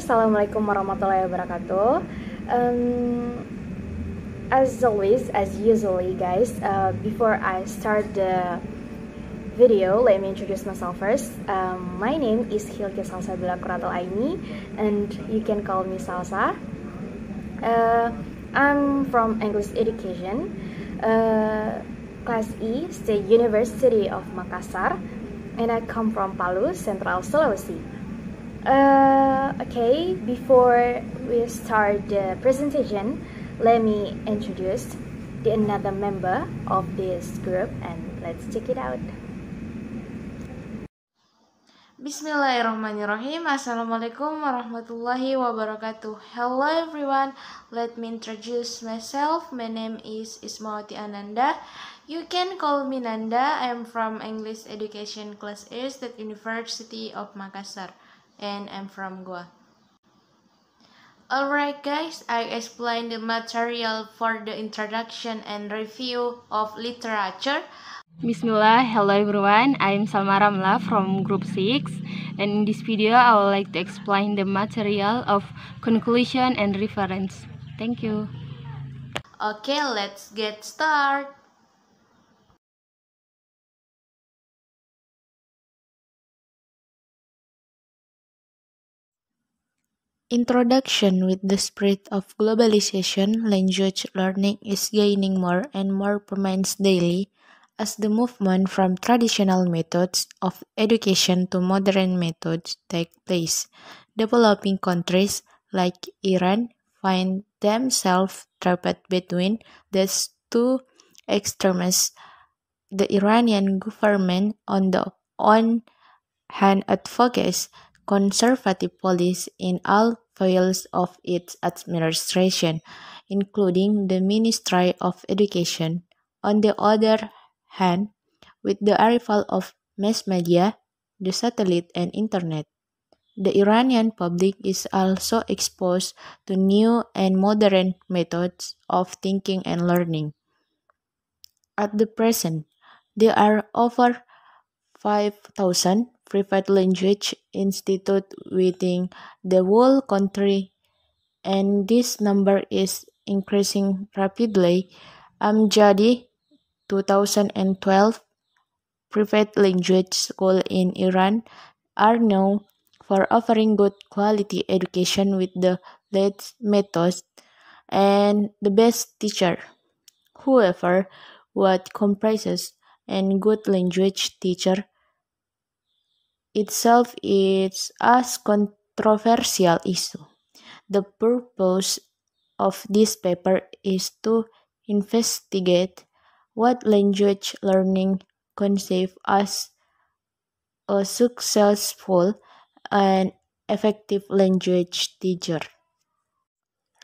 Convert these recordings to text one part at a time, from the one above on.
Assalamualaikum warahmatullahi wabarakatuh. As always, as usually, guys, before I start the video, let me introduce myself first. My name is Hilke Salsa Bila Kuratal Aini, and you can call me Salsa. I'm from English Education, Class E, State University of Makassar, and I come from Palu, Central Sulawesi. Okay, before we start the presentation, let me introduce another member of this group, and let's check it out. Bismillahirrahmanirrahim. Assalamualaikum warahmatullahi wabarakatuh. Hello everyone, let me introduce myself. My name is Ismawati Ananda. You can call me Nanda. I'm from English Education Class A, State University of Makassar, and I'm from Goa. Alright guys, I explained the material for the introduction and review of literature. Bismillah, hello everyone, I'm Salma Ramla from Group 6, and in this video I would like to explain the material of conclusion and reference. Thank you. Okay, let's get started. Introduction. With the spread of globalization, language learning is gaining more and more prominence daily as the movement from traditional methods of education to modern methods take place. Developing countries like Iran find themselves trapped between these two extremes. The Iranian government on the one hand advocates conservative policy in all fields of its administration, including the Ministry of Education. On the other hand, with the arrival of mass media, the satellite and internet, the Iranian public is also exposed to new and modern methods of thinking and learning. At the present, there are over 5,000 private language institutes within the whole country, and this number is increasing rapidly. Amjadi 2012 private language schools in Iran are known for offering good quality education with the latest methods and the best teacher. However, what comprises a good language teacher itself is a controversial issue. The purpose of this paper is to investigate what language learning constitutes as a successful and effective language teacher.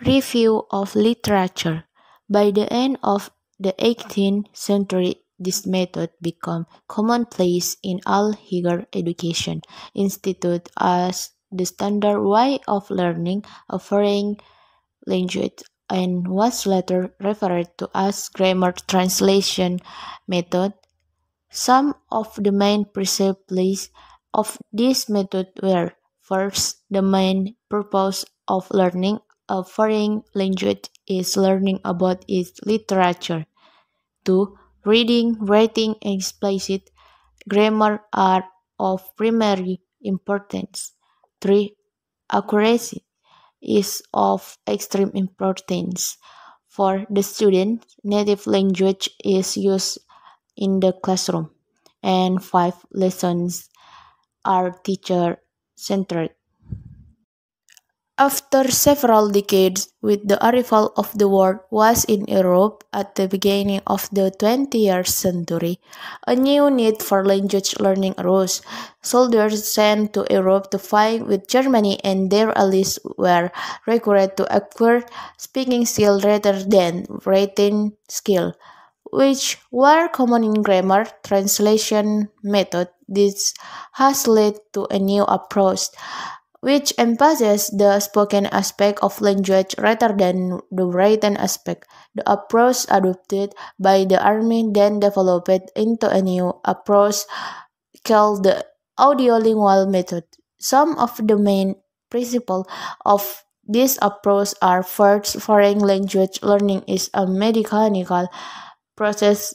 Review of literature. By the end of the 18th century, this method became commonplace in all higher education institutes as the standard way of learning a foreign language and was later referred to as grammar translation method. Some of the main principles of this method were: first, the main purpose of learning a foreign language is learning about its literature. 2. Reading, writing, and explicit grammar are of primary importance. 3. Accuracy is of extreme importance. For the student, native language is used in the classroom. And 5. Lessons are teacher-centered. After several decades, with the arrival of the war was in Europe at the beginning of the 20th century, a new need for language learning arose. Soldiers sent to Europe to fight with Germany and their allies were required to acquire speaking skill rather than writing skill, which were common in grammar translation method. This has led to a new approach, which emphasizes the spoken aspect of language rather than the written aspect. The approach adopted by the army then developed into a new approach called the Audiolingual Method. Some of the main principles of this approach are: first, foreign language learning is a mechanical process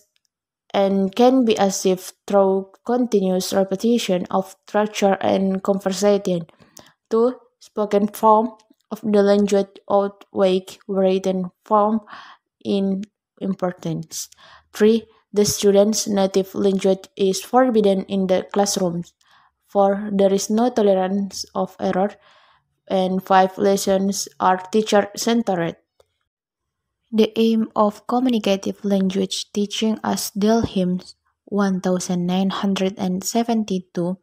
and can be achieved through continuous repetition of structure and conversation. Two, spoken form of the language outweigh written form in importance. Three, the student's native language is forbidden in the classrooms. Four, there is no tolerance of error. And five, lessons are teacher-centered. The aim of communicative language teaching, as Delhim 1972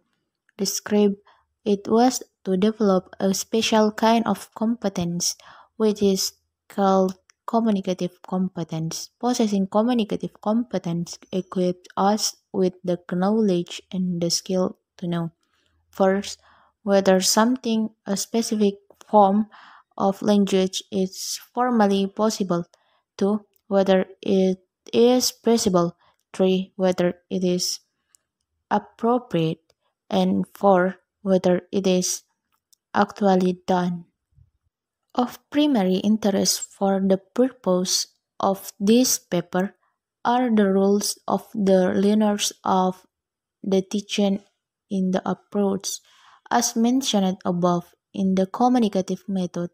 described it, was to develop a special kind of competence, which is called communicative competence. Possessing communicative competence equips us with the knowledge and the skill to know, first, whether something, a specific form of language, is formally possible. Two, whether it is possible. Three, whether it is appropriate. And four, whether it is actually done. Of primary interest for the purpose of this paper are the rules of the learners of the teaching in the approach. As mentioned above, in the communicative method,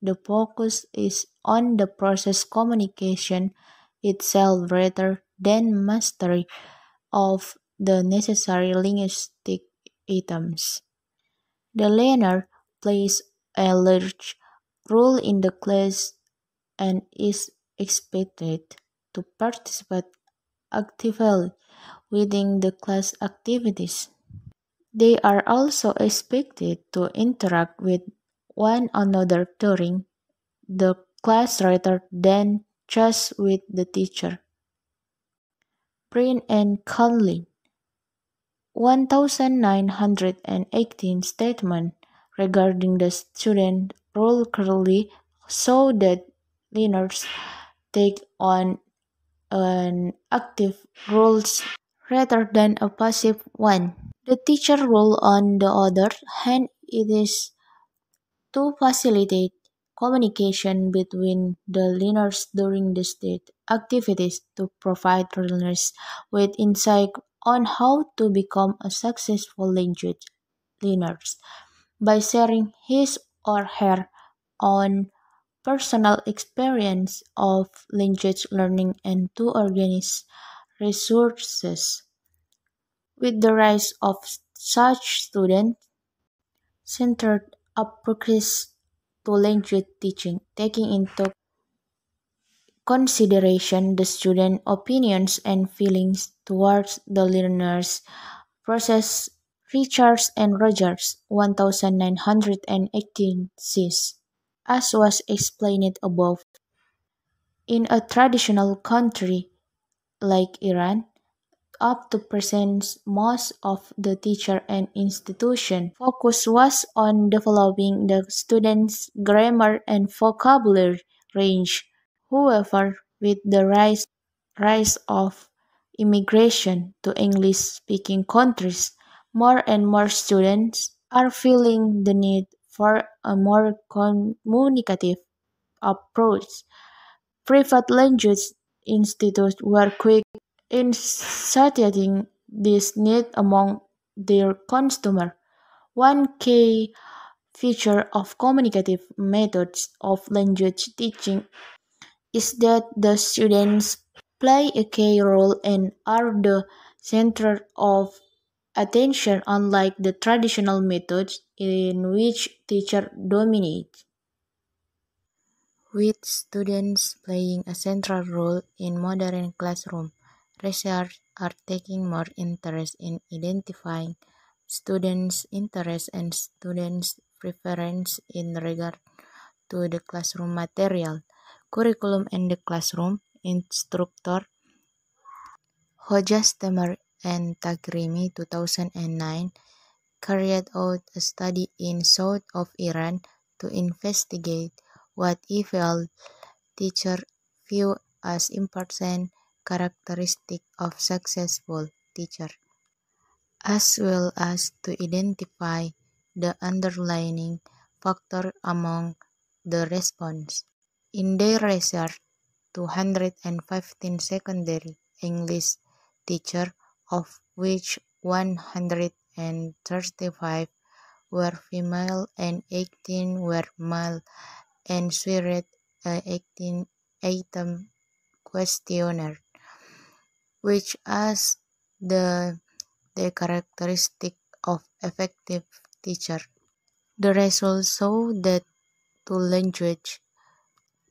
the focus is on the process communication itself rather than mastery of the necessary linguistic items. The learner plays a large role in the class and is expected to participate actively within the class activities. They are also expected to interact with one another during the class rather than just with the teacher. Prin and Conlin 1918 statement regarding the student role clearly show that learners take on an active role rather than a passive one. The teacher role, on the other hand, it is to facilitate communication between the learners during the state activities to provide learners with insight on how to become a successful language learners by sharing his or her own personal experience of language learning and to organize resources. With the rise of such student-centered approaches to language teaching, taking into consideration the student opinions and feelings towards the learner's process, Richards and Rogers 1918 says, as was explained above, in a traditional country like Iran, up to present most of the teacher and institution focus was on developing the students' grammar and vocabulary range. However, with the rise of immigration to English-speaking countries, more and more students are feeling the need for a more communicative approach. Private language institutes were quick in satiating this need among their customers. One key feature of communicative methods of language teaching is that the students play a key role and are the center of attention, unlike the traditional methods in which teachers dominate. With students playing a central role in modern classroom, researchers are taking more interest in identifying students' interests and students' preference in regard to the classroom material, curriculum, and the classroom. Instructor Hojastemer and Tagrimi 2009 carried out a study in south of Iran to investigate what EFL teachers view as important characteristic of successful teacher, as well as to identify the underlying factor among the response. In their research, 215 secondary English teachers, of which 135 were female and 18 were male, answered a 18-item questionnaire, which asked the characteristic of effective teacher. The results show that two-language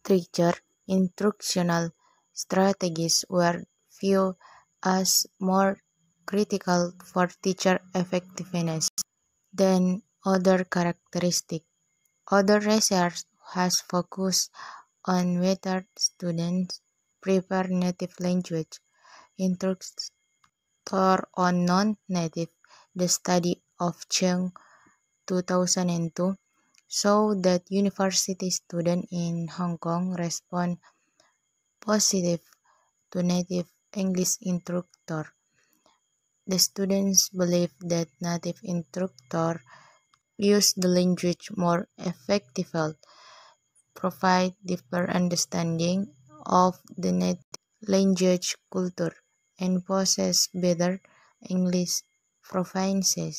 teacher instructional strategies were viewed as more critical for teacher effectiveness than other characteristics. Other research has focused on whether students prefer native language instructor or non-native. The study of Cheng 2002 showed that university students in Hong Kong respond positive to native English instructor. The students believe that native instructor use the language more effectively, provide deeper understanding of the native language culture, and possess better English proficiency.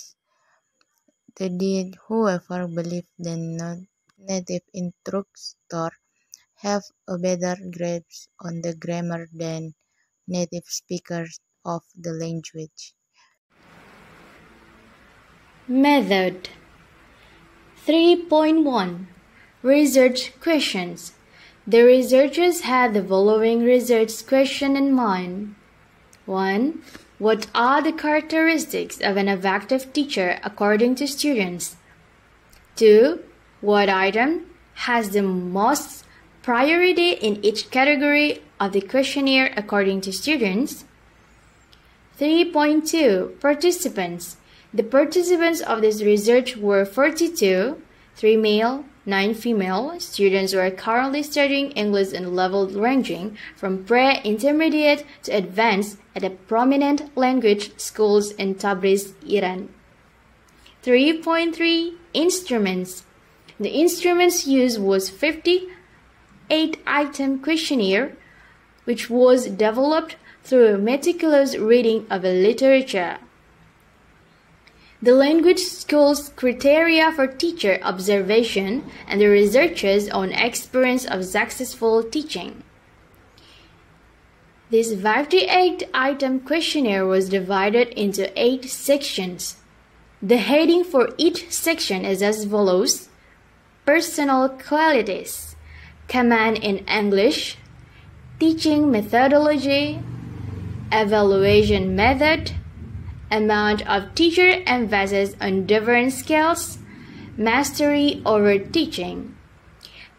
They did, however, believe that native instructors have a better grasp on the grammar than native speakers of the language. Method 3.1 Research questions. The researchers had the following research question in mind. 1. What are the characteristics of an effective teacher according to students? 2. What item has the most priority in each category of the questionnaire according to students? 3.2 Participants. The participants of this research were 42, 3 male, 9 female. Students were currently studying English in level ranging from pre-intermediate to advanced at a prominent language schools in Tabriz, Iran. 3.3 Instruments. The instruments used was 58-item questionnaire, which was developed through a meticulous reading of a literature. The language school's criteria for teacher observation and the researchers' own experience of successful teaching. This 58-item questionnaire was divided into 8 sections. The heading for each section is as follows: Personal qualities, command in English, teaching methodology, evaluation method, amount of teacher emphasis on different skills, mastery over teaching,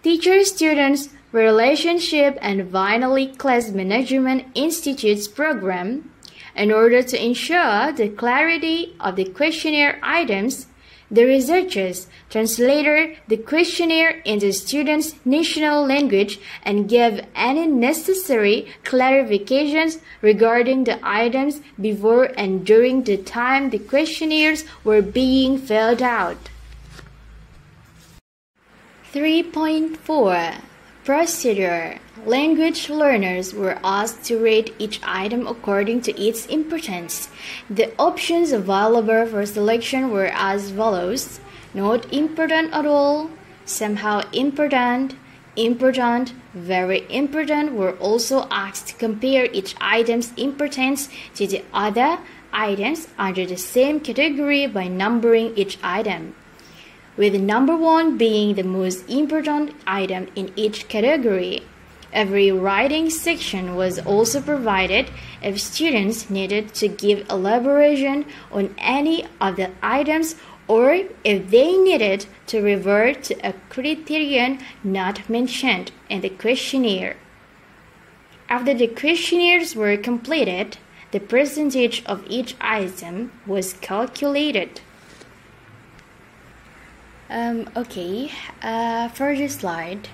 teacher-students relationship, and finally Class Management Institute's program. In order to ensure the clarity of the questionnaire items, the researchers translated the questionnaire into students' national language and gave any necessary clarifications regarding the items before and during the time the questionnaires were being filled out. 3.4 Procedure. Language learners were asked to rate each item according to its importance. The options available for selection were as follows: not important at all, somehow important, important, very important. Were also asked to compare each item's importance to the other items under the same category by numbering each item, with number 1 being the most important item in each category. Every writing section was also provided if students needed to give elaboration on any of the items or if they needed to revert to a criterion not mentioned in the questionnaire. After the questionnaires were completed, the percentage of each item was calculated. For this slide,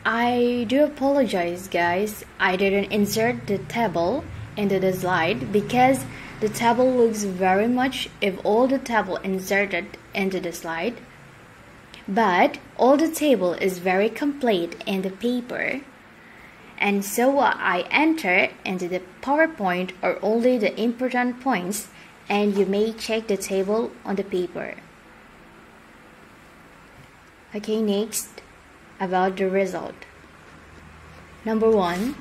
I do apologize guys, I didn't insert the table into the slide because the table looks very much if all the table inserted into the slide. but all the table is very complete in the paper. And so what I enter into the PowerPoint are only the important points, and you may check the table on the paper. Okay, next, about the result. Number 1,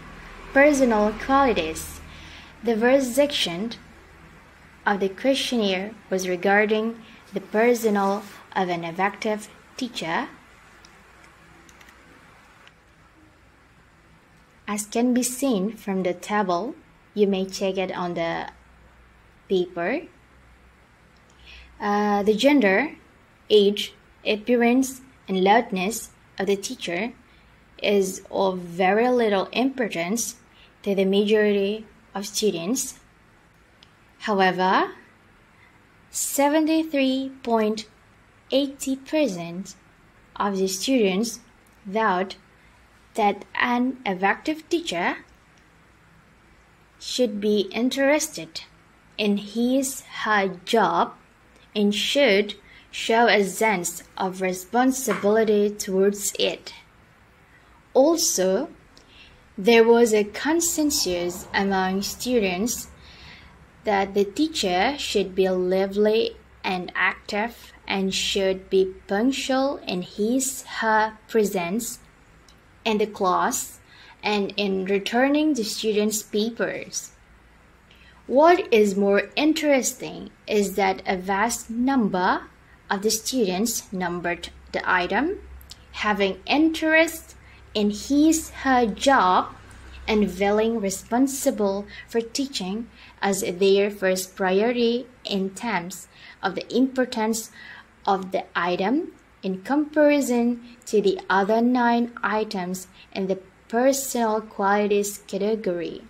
personal qualities. The first section of the questionnaire was regarding the personnel of an effective teacher. As can be seen from the table, you may check it on the paper. The gender, age, appearance, and loudness of the teacher is of very little importance to the majority of students. However, 73.80% of the students thought that an effective teacher should be interested in his/her job and should show a sense of responsibility towards it. Also, there was a consensus among students that the teacher should be lively and active and should be punctual in his/her presence in the class and in returning the students' papers. What is more interesting is that a vast number of the students numbered the item having interest in his/her job and feeling responsible for teaching as their first priority in terms of the importance of the item in comparison to the other 9 items in the personal qualities category.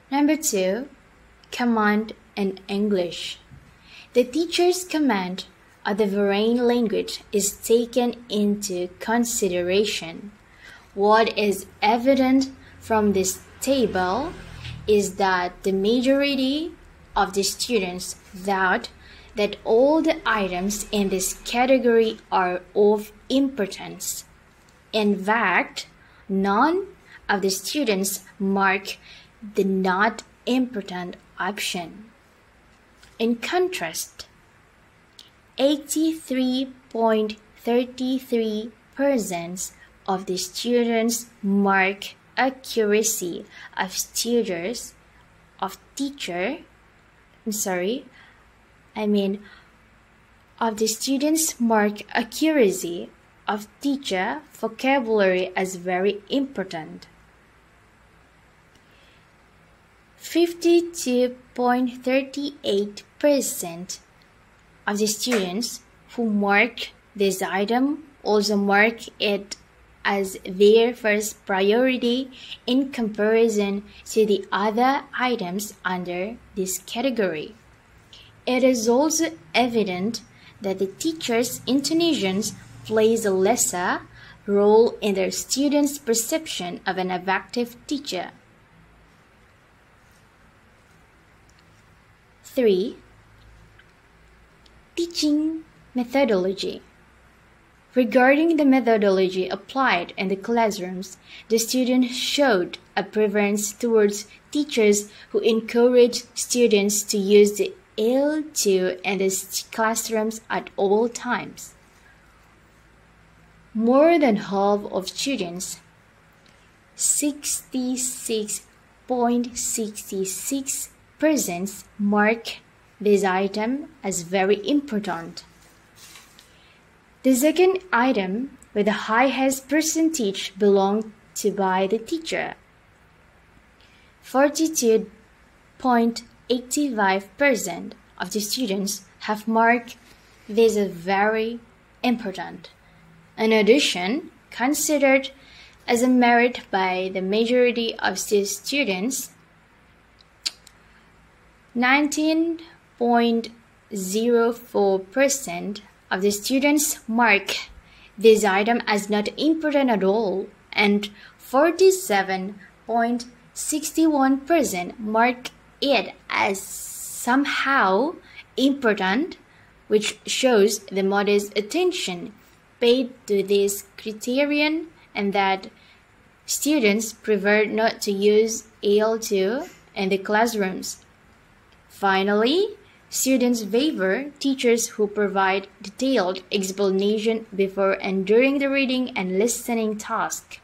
Number 2, command in English. The teacher's command of the foreign language is taken into consideration. What is evident from this table is that the majority of the students thought that all the items in this category are of importance. In fact, none of the students mark the not important option. In contrast, 83.33% of the students mark accuracy of the students mark accuracy of teacher vocabulary as very important. 52.38% of the students who mark this item also mark it as their first priority in comparison to the other items under this category. It is also evident that the teacher's intonations plays a lesser role in their students' perception of an effective teacher. 3. Teaching methodology. Regarding the methodology applied in the classrooms, the students showed a preference towards teachers who encourage students to use the L2 in the classrooms at all times. More than half of students, 66.66%, mark this item as very important. The second item with the highest percentage belonged to by the teacher. 42.85% of the students have marked this as very important. In addition, considered as a merit by the majority of the students, 19.04% of the students mark this item as not important at all, and 47.61% mark it as somehow important which shows the modest attention paid to this criterion and that students prefer not to use AL2 in the classrooms. Finally, students favor teachers who provide detailed explanation before and during the reading and listening task.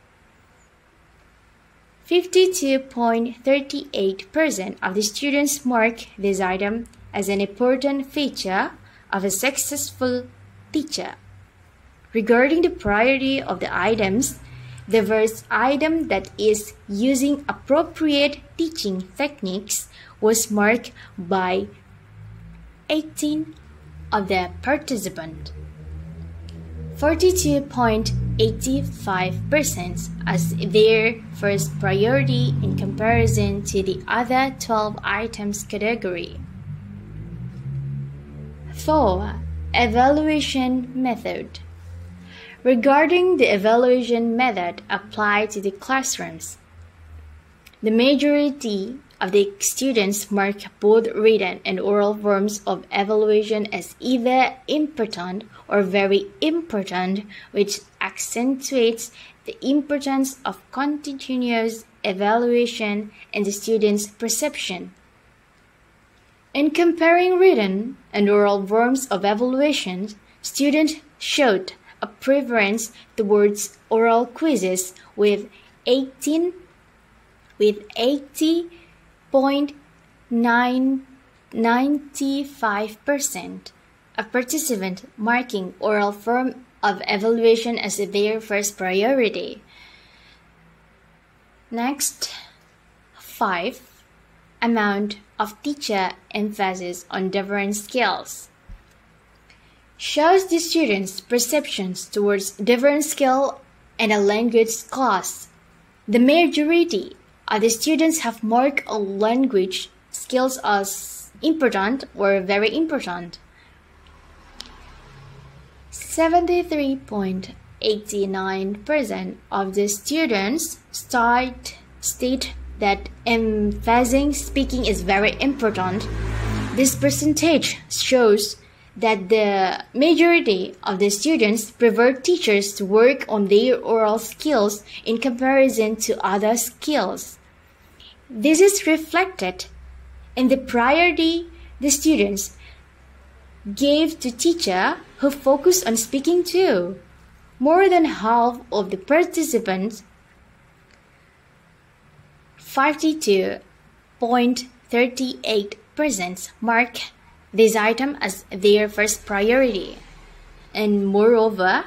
52.38% of the students mark this item as an important feature of a successful teacher. Regarding the priority of the items, the first item that is using appropriate teaching techniques was marked by 18 of the participants. 42.85% as their first priority in comparison to the other 12 items category. 4. Evaluation method. Regarding the evaluation method applied to the classrooms, the majority of the students mark both written and oral forms of evaluation as either important or very important, which accentuates the importance of continuous evaluation in the student's perception. In comparing written and oral forms of evaluation, students showed a preference towards oral quizzes with 80.95% of participants marking oral form of evaluation as their first priority. Next, 5. Amount of teacher emphasis on different skills. Shows the students' perceptions towards different skill in a language class. The majority of the students have marked language skills as important or very important. 73.89% of the students state that emphasizing speaking is very important. This percentage shows that the majority of the students prefer teachers to work on their oral skills in comparison to other skills. This is reflected in the priority the students gave to teachers who focus on speaking too. More than half of the participants, 52.38%, mark this item as their first priority, and moreover,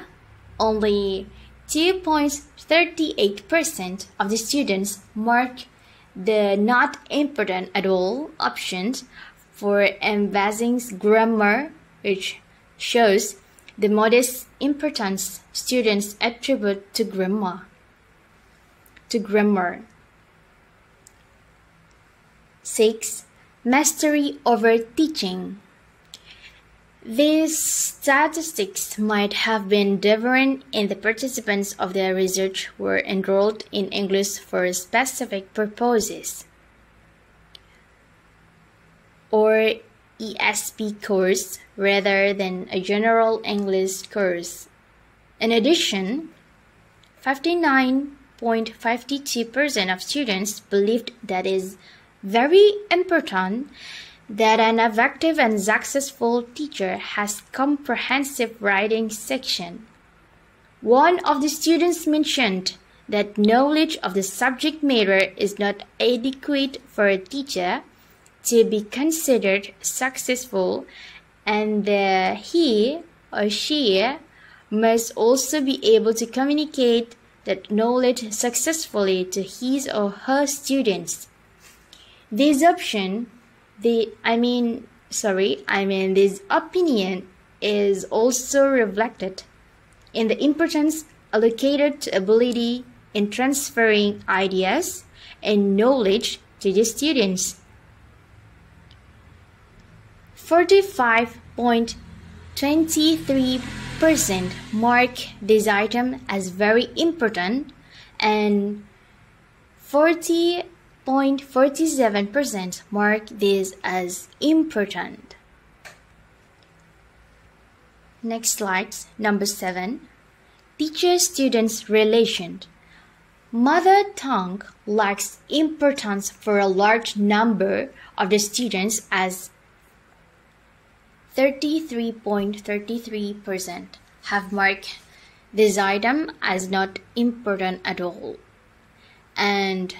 only 2.38% of the students mark the not important at all options for emphasizing grammar, which shows the modest importance students attribute to grammar. 6. Mastery over teaching. These statistics might have been different in the participants of the research were enrolled in English for specific purposes or ESP course rather than a general English course. In addition, 59.52% of students believed that it is very important that an effective and successful teacher has comprehensive writing section. One of the students mentioned that knowledge of the subject matter is not adequate for a teacher to be considered successful, and he or she must also be able to communicate that knowledge successfully to his or her students. This opinion is also reflected in the importance allocated to ability in transferring ideas and knowledge to the students. 45.23% mark this item as very important, and 40.47% mark this as important. Next slide, number 7. Teacher-students relation. Mother tongue lacks importance for a large number of the students as 33.33% have marked this item as not important at all, and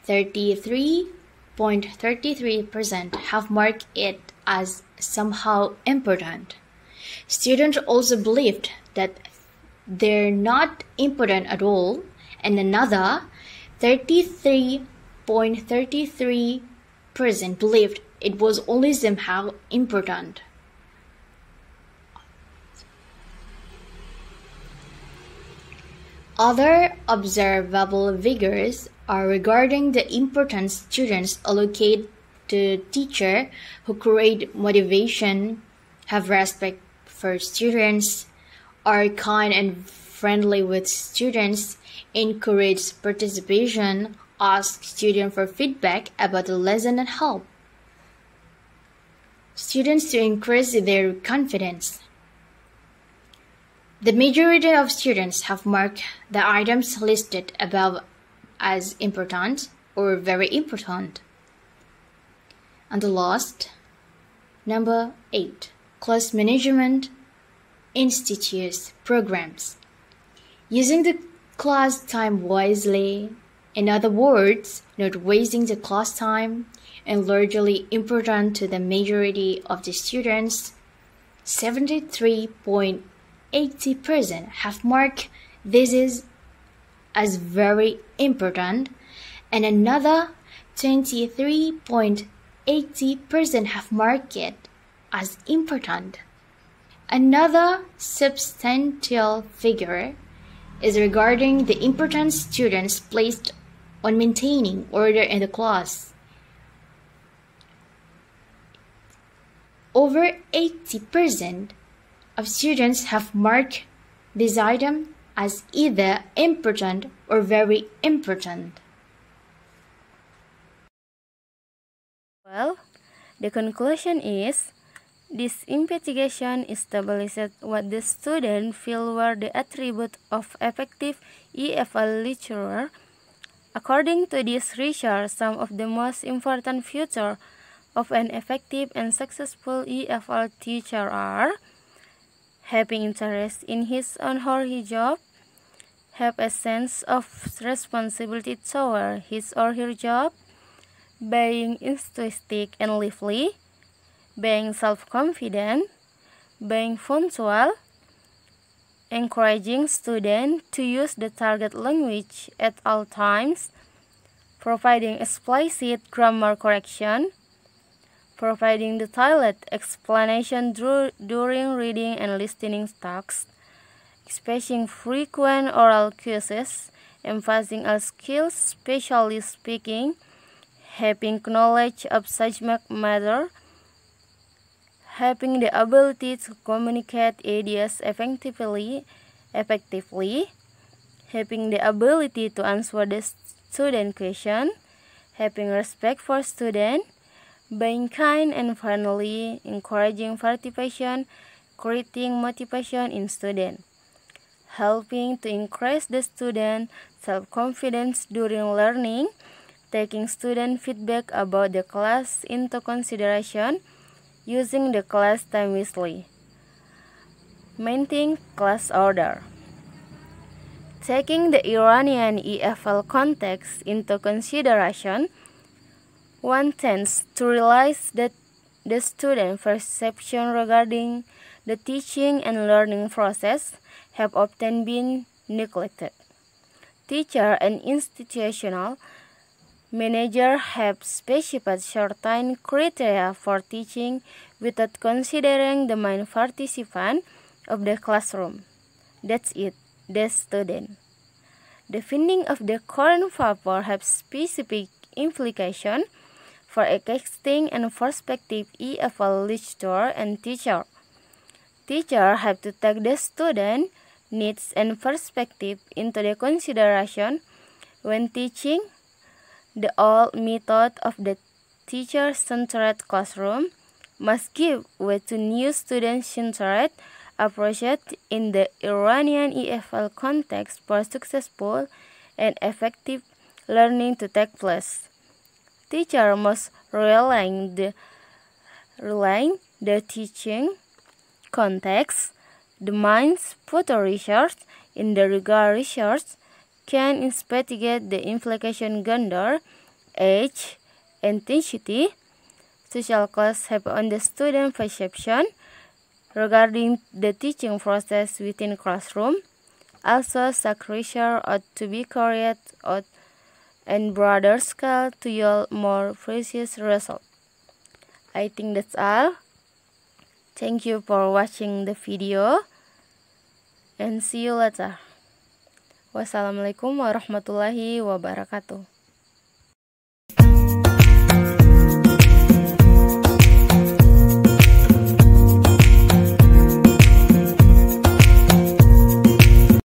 33.33% have marked it as somehow important. Students also believed that they're not important at all, and another 33.33% believed it was only somehow important. Other observable figures are regarding the importance students allocate to teacher who create motivation, have respect for students, are kind and friendly with students, encourage participation, ask students for feedback about the lesson and help students to increase their confidence. The majority of students have marked the items listed above as important or very important. And the last, number 8, class management institutes programs. Using the class time wisely, in other words, not wasting the class time, and largely important to the majority of the students, 73.80% have marked this as very important, and another 23.80% have marked it as important. Another substantial figure is regarding the importance students placed on maintaining order in the class. Over 80% of students have marked this item as either important or very important. Well, the conclusion is, this investigation established what the students feel were the attributes of effective EFL lecturer. According to this research, some of the most important features of an effective and successful EFL teacher are having interest in his or her job, have a sense of responsibility toward his or her job, being enthusiastic and lively, being self-confident, being punctual, encouraging students to use the target language at all times, providing explicit grammar correction, providing detailed explanation during reading and listening tasks, expressing frequent oral quizzes, emphasizing all skills, especially speaking, having knowledge of subject matter, having the ability to communicate ideas effectively, having the ability to answer the student question, having respect for students, being kind and friendly, encouraging participation, creating motivation in students, helping to increase the student self-confidence during learning, taking student feedback about the class into consideration, using the class time wisely, maintaining class order. Taking the Iranian EFL context into consideration, one tends to realize that the student perception regarding the teaching and learning process have often been neglected. Teacher and institutional managers have specified certain criteria for teaching without considering the main participant of the classroom. That's it, the student. The finding of the current paper have specific implications for existing and prospective EFL lecturer and teacher. Teachers have to take the student needs and perspective into the consideration when teaching. The old method of the teacher-centered classroom must give way to new student-centered approached in the Iranian EFL context for successful and effective learning to take place. Teachers must realign the teaching context, the mind's future research. In the regard research can investigate the implication gender, age, ethnicity, social class have on the student perception regarding the teaching process within classroom. Also, such research ought to be carried out on broader scale to yield more precise results. I think that's all. Thank you for watching the video and see you later. Wassalamualaikum warahmatullahi wabarakatuh.